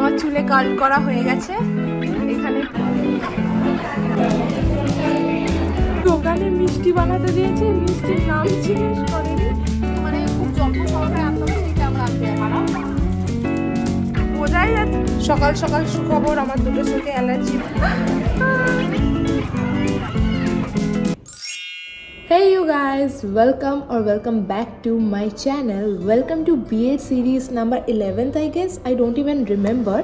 আমার চুলে কার্ল করা হয়ে গেছে। এখানে দোকানে মিষ্টি বানাতে দিয়েছে, মিষ্টির নাম জিজ্ঞেস করেনি, মানে খুব যত্ন সহকারে আনতে হবে, সেইটা আমরা আনতে বোঝাই যাচ্ছে। সকাল সকাল সুখবর, আমার দুটো চোখে allergy. Hey you guys, welcome back to my channel. Welcome to B8 series number 11th I guess. I don't even remember.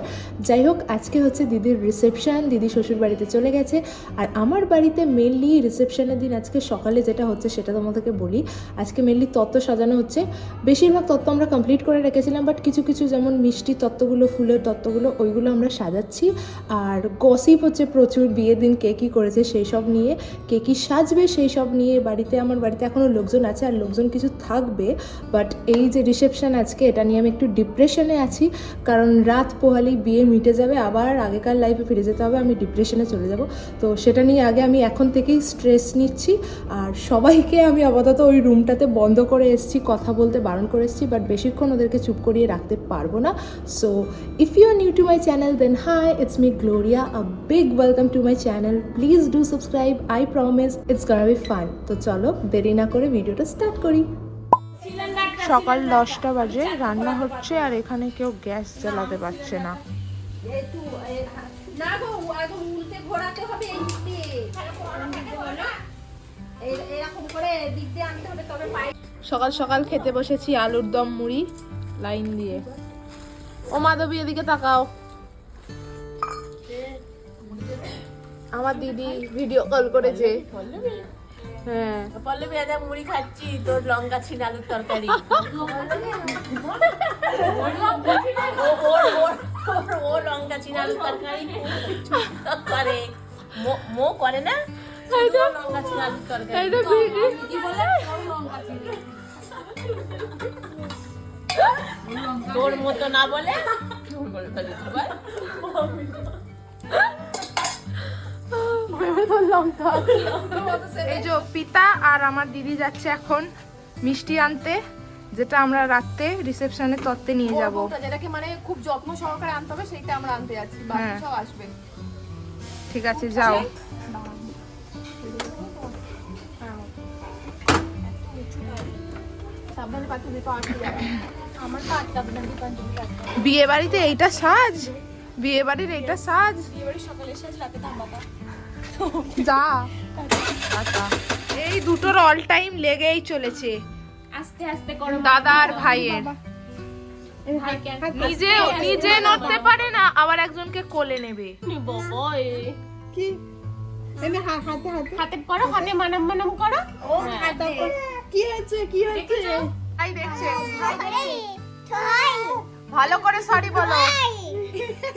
যাই হোক, আজকে হচ্ছে দিদির রিসেপশন। দিদি শ্বশুর বাড়িতে চলে গেছে, আর আমার বাড়িতে মেনলি রিসেপশনের দিন আজকে সকালে যেটা হচ্ছে সেটা তোমাদেরকে বলি। আজকে মেনলি তত্ত্ব সাজানো হচ্ছে। বেশিরভাগ তত্ত্ব আমরা কমপ্লিট করে রেখেছিলাম, বাট কিছু কিছু যেমন মিষ্টি তত্ত্বগুলো, ফুলের তত্ত্বগুলো, ওইগুলো আমরা সাজাচ্ছি। আর গসিপ হচ্ছে প্রচুর, বিয়ের দিন কে কী করেছে সেই সব নিয়ে, কে কী সাজবে সেই সব নিয়ে। আমার বাড়িতে এখনও লোকজন আছে, আর লোকজন কিছু থাকবে, বাট এই যে রিসেপশন আজকে, এটা নিয়ে আমি একটু ডিপ্রেশনে আছি, কারণ রাত পোহালেই বিয়ে মিটে যাবে, আবার আগেকার লাইফে ফিরে যেতে হবে, আমি ডিপ্রেশনে চলে যাব। তো সেটা নিয়ে আগে আমি এখন থেকেই স্ট্রেস নিচ্ছি। আর সবাইকে আমি আপাতত ওই রুমটাতে বন্ধ করে এসেছি, কথা বলতে বারণ করে এসেছি, বাট বেশিক্ষণ ওদেরকে চুপ করিয়ে রাখতে পারবো না। So if you are new to my channel, then hi, it's me Gloria, a big welcome to my channel. Please do subscribe, I promise it's gonna be fun. তো চলো দেরি না করে ভিডিওটা স্টার্ট করি। সকাল 10টা বাজে, রান্না হচ্ছে, আর এখানে কেউ গ্যাস জ্বালাতে পারছে না। সকাল সকাল খেতে বসেছি আলুর দম মুড়ি লাইন দিয়ে। ও মাধবী, এদিকে তাকাও। আমার দিদি ভিডিও কল করেছে। হ্যাঁ, পল্লবী আদা মুড়ি খাচ্ছি, তোর লঙ্কা ছিল আলুর তরকারি। ও লঙ্কা ছিল আলুর তরকারি করে, মো করে না, লঙ্কা ছিল আলুর তরকারি। তোর মতো না বলে এই যে পিতা আর আমার দিদি যাচ্ছে এখন মিষ্টি আনতে, যেটা আমরা রাতে রিসেপশনে তত্ত্বে নিয়ে যাব। যেটাকে মানে খুব যত্ন সহকারে আনতে হবে, সেইটা আমরা আনতে যাচ্ছি, বাকি সব আসবে। ঠিক আছে, যাও। বিয়ে বাড়িতে এইটা সাজ, বিয়ে বাড়ির এইটা সাজ, যা। আচ্ছা, এই দুটোর অল টাইম লেগেই চলেছে, আস্তে আস্তে করো। দাদা আর ভাইয়ের। নিজে নিজে নড়তে পারে না, আবার একজনকে কোলে নেবে। কি হাতে করো, হাতে মানাম মানাম করো। কি হয়েছে, কি হয়েছে? তাই দেখছে। ভালো করে সরি বলো।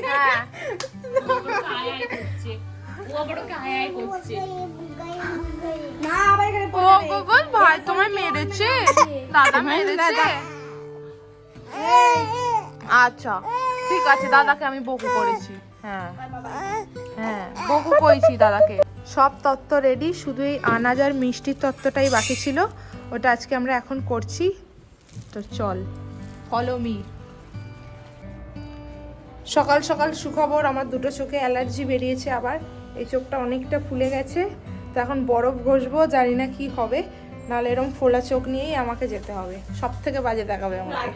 হ্যাঁ, ও গুগল ভাই তোমায় মেরেছে, দাদা মেরেছে। আচ্ছা ঠিক আছে, দাদাকে আমি বকু করেছি। হ্যাঁ হ্যাঁ, বকু করেছি দাদাকে। সব তত্ত্ব রেডি, শুধু এই আনাজ আর মিষ্টির তত্ত্বটাই বাকি ছিল, ওটা আজকে আমরা এখন করছি। তো চল, ফলো মি। সকাল সকাল সুখবর, আমার দুটো চোখে অ্যালার্জি বেরিয়েছে আবার। এই চোখটা অনেকটা ফুলে গেছে, তো এখন বরফ ঘষবো, জানি না কি হবে, নাহলে এরকম ফোলা চোখ নিয়েই আমাকে যেতে হবে। সব থেকে বাজে দেখাবে আমাকে।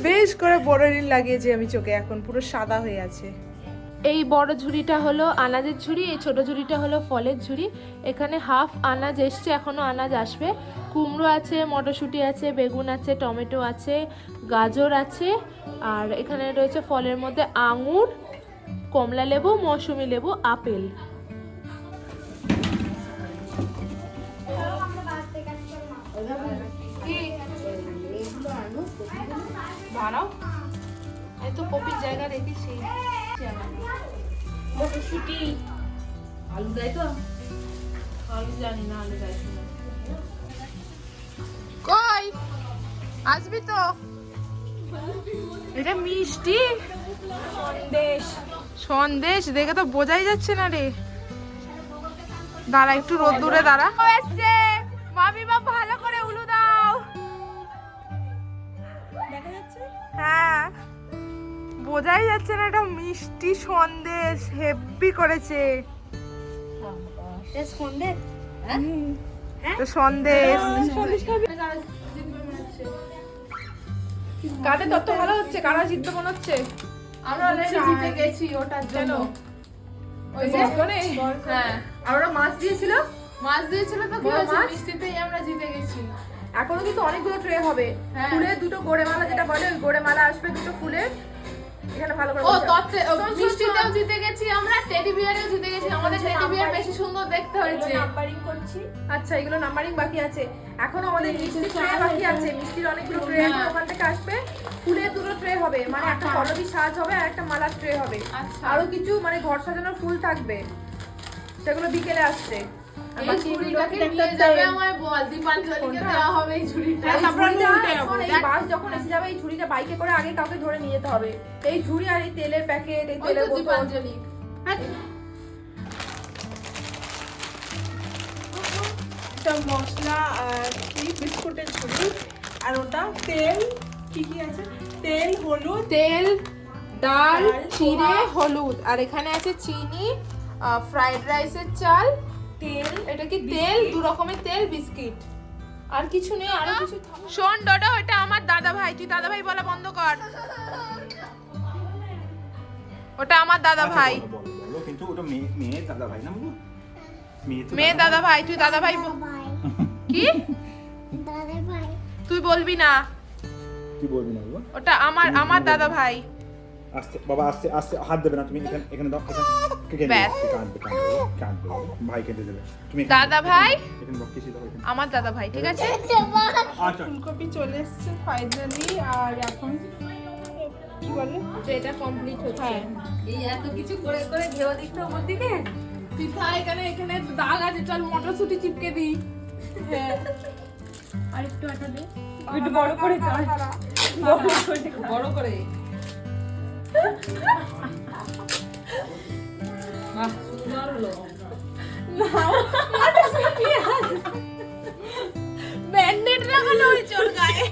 বেশ করে বোরোলিন লাগিয়েছি আমি চোখে, এখন পুরো সাদা হয়ে আছে। এই বড় ঝুড়িটা হলো আনাজের ঝুড়ি, এই ছোট ঝুড়িটা হলো ফলের ঝুড়ি। এখানে হাফ আনাজ এসছে, এখনো আনাজ আসবে। কুমড়ো আছে, মটরশুঁটি আছে, বেগুন আছে, টমেটো আছে, গাজর আছে, আর এখানে রয়েছে ফলের মধ্যে আঙুর, কমলা লেবু, মৌসুমী লেবু, আপেল। দাঁড়াও, এই তো কপির জায়গা রেখেছি। মটরশুঁটি, আলু দেয় তো? আলু জানি না, আলু দেয় না। কই আসবি তো? এটা মিষ্টি সন্দেশ, সন্দেশ দেখে তো বোঝাই যাচ্ছে না রে। দাঁড়া, একটু রোদ্দুরে দাঁড়া। এসছে মামি, বাপ ভালো করে উলু দাও। দেখা যাচ্ছে? হ্যাঁ, বোঝাই যাচ্ছে না, এটা মিষ্টি সন্দেশ হেভি করেছে। সন্দেশ তো সন্দেশ কাদের তত্ত্ব ভালো হচ্ছে, কারা জিতবে মনে হচ্ছে? আমরা অলরেডি জিতে গেছি ওটার জন্য। ওই যে হ্যাঁ, আর ওরা মাছ দিয়েছিল, মাছ দিয়েছিল তো কি বড় হয়েছে, মাছ? মিষ্টিতেই আমরা জিতে গেছি। এখনো কিন্তু অনেকগুলো ট্রে হবে। হ্যাঁ। ফুলের দুটো গোড়ে মালা যেটা বলে, ওই গোড়ে মালা আসবে দুটো ফুলের। এখানে ভালো করে ও বোঝাও। তত্ত্বে মিষ্টিতেও জিতে গেছি আমরা, টেডি বিয়ারেও জিতে গেছি। আমাদের টেডি বিয়ার বেশি সুন্দর দেখতে হয়েছে। নাম্বারিং করছি। আচ্ছা, এগুলো নাম্বারিং বাকি আছে। এখনো আমাদের মিষ্টি ট্রে বাকি আছে। মিষ্টির অনেকগুলো ট্রে হ্যাঁ। ওখান থেকে আসবে। ফুলের দুটো ট্রে হবে, মানে একটা পল্লবী সাজ হবে আর একটা মালার ট্রে হবে। আচ্ছা। আরো কিছু মানে ঘর সাজানোর ফুল থাকবে, সেগুলো বিকেলে আসছে। আর এই বাকি ঝুড়িটাকে এগুলো নিয়ে যাবে আমায় বল, দীপাঞ্জলিকে দেওয়া হবে এই ঝুড়িটা। এই ঝুড়িটা এখন এই বাস যখন এসে যাবে, এই ঝুড়িটা বাইকে করে আগে কাউকে ধরে নিয়ে যেতে হবে। এই ঝুড়ি আর এই তেলের প্যাকেট, এই ওই তেলের তো বোতল, দীপাঞ্জলি। এটা মশলা আর কি বিস্কুটের ঝুড়ি, আর ওটা তেল, কি কি আছে, তেল, হলুদ, তেল, ডাল, ডাল, চিড়ে, পোহা। হলুদ, আর এখানে আছে চিনি, ফ্রাইড রাইসের চাল, তেল, এটা কি তেল, দু রকমের তেল, বিস্কিট, আর কিছু নেই। আরো কিছু শোন ডোডো, এটা আমার দাদা ভাই, তুই দাদা ভাই বলা বন্ধ কর। ওটা আমার দাদা ভাই, বলো, কিন্তু ওটা মেয়ে দাদা ভাই না বাবু, মেয়ে দাদা ভাই, তুই দাদা ভাই কি তুই বলবি না, কি বলবি না বাবা? ওটা আমার দাদা ভাই। আস্তে বাবা, আস্তে আস্তে, হাত দেবে না তুমি, এখানে দাও, এখানে ব্যাস। কাঁদবে ভাই কেঁদে দেবে তুমি। দাদা ভাই, এখানে দাও, কিছু দাও এখানে। আমার দাদা ভাই, ঠিক আছে? আচ্ছা, ফুলকপি চলে এসছে ফাইনালি। আর এখন কি বলে, তো এটা কমপ্লিট হচ্ছে। হ্যাঁ, এই এত কিছু করে করে ঘেও দিতে ওপর দিকে। পিঠা এখানে এখানে দাগ আছে, চল মটরশুঁটি চিপকে দিই। হ্যাঁ, আর একটু আটা দে, একটু বড় করে কাট, বড় করে। বাহ, সুন্দর হলো। ব্যান্ডেড লাগানো হয়েছে ওর গায়ে।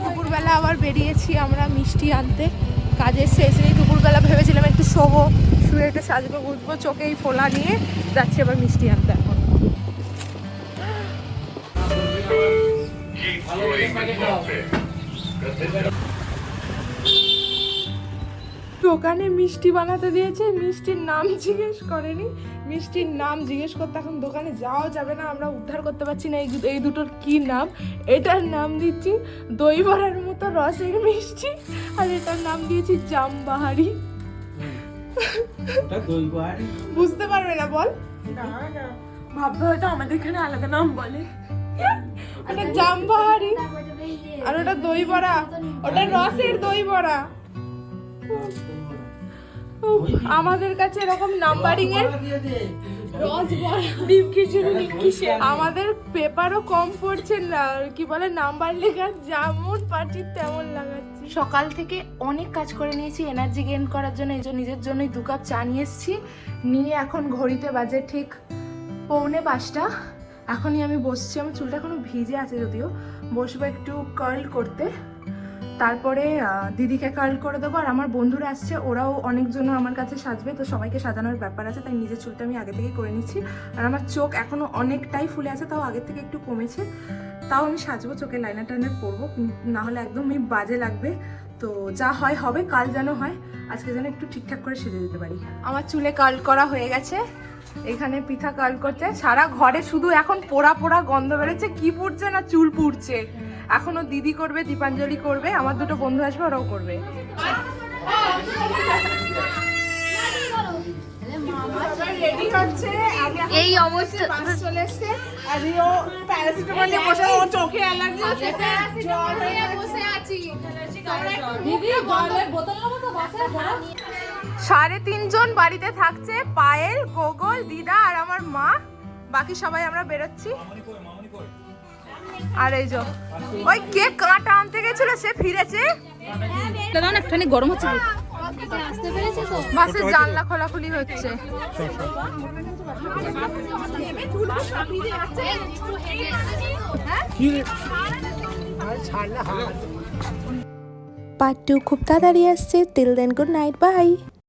দুপুরবেলা আবার বেরিয়েছি আমরা মিষ্টি আনতে, কাজের শেষ নেই। দুপুরবেলা ভেবেছিলাম একটু শোবো, শুয়ে একটু সাজবো উঠবো, চোখে এই ফোলা নিয়ে যাচ্ছি আবার মিষ্টি আনতে। এখন দোকানে মিষ্টি বানাতে দিয়েছে, মিষ্টির নাম জিজ্ঞেস করেনি। মিষ্টির নাম জিজ্ঞেস করতে এখন দোকানে যাওয়া যাবে না, আমরা উদ্ধার করতে পারছি না এই দুটোর কি নাম। এটার নাম দিচ্ছি দই বড়ার মতো রসের মিষ্টি, আর এটার নাম দিয়েছি জামবাহারি। বুঝতে পারবে না বল, ভাববে হয়তো আমাদের এখানে আলাদা নাম বলে। ওটা জামবাহারি আর ওটা দই বড়া, ওটা রসের দই বড়া। আমাদের কাছে এরকম নাম্বারিং এর আমাদের পেপারও কম পড়ছে না, কি বলে নাম্বার লেখা যেমন পাচ্ছি তেমন লাগাচ্ছি। সকাল থেকে অনেক কাজ করে নিয়েছি এনার্জি গেইন করার জন্য, এই জন্য নিজের জন্যই 2 কাপ চা নিয়ে এসেছি। নিয়ে এখন ঘড়িতে বাজে ঠিক 4:45। এখনই আমি বসছি, আমার চুলটা এখনো ভিজে আছে যদিও, বসবো একটু কার্ল করতে, তারপরে দিদিকে কার্ল করে দেবো। আর আমার বন্ধুরা আসছে, ওরাও অনেকজন আমার কাছে সাজবে, তো সবাইকে সাজানোর ব্যাপার আছে, তাই নিজের চুলটা আমি আগে থেকেই করে নিচ্ছি। আর আমার চোখ এখনও অনেকটাই ফুলে আছে, তাও আগের থেকে একটু কমেছে, তাও আমি সাজবো, চোখে লাইনার টাইনার পরবো, না হলে একদমই বাজে লাগবে। তো যা হয় হবে, কাল যেন হয়, আজকে যেন একটু ঠিকঠাক করে সেজে দিতে পারি। আমার চুলে কার্ল করা হয়ে গেছে, এখানে পিঠা কার্ল করছে, সারা ঘরে শুধু এখন পোড়া পোড়া গন্ধ বেরোচ্ছে। কি পুড়ছে না, চুল পুড়ছে। এখনো দিদি করবে, দীপাঞ্জলি করবে, আমার 2টো বন্ধু আসবে, ওরাও করবে। রেডি হচ্ছে, এই অবস্থা চলে এসছে, আর ও প্যারাসিটামল নিয়ে বসে, ও চোখে অ্যালার্জি আছে, জ্বর হয়ে বসে আছি। 3.5 জন বাড়িতে থাকছে, পায়েল, গোগল, দিদা আর আমার মা, বাকি সবাই আমরা বেরোচ্ছি। আর এই যে ওই কে কাঁটা আনতে গেছিল, সে ফিরেছে। অনেকখানি গরম হচ্ছে, আসতে পেরেছে তো। বাসের জানলা খোলাখুলি হচ্ছে। পার্ট 2 খুব তাড়াতাড়ি আসছে। Till then good night, by.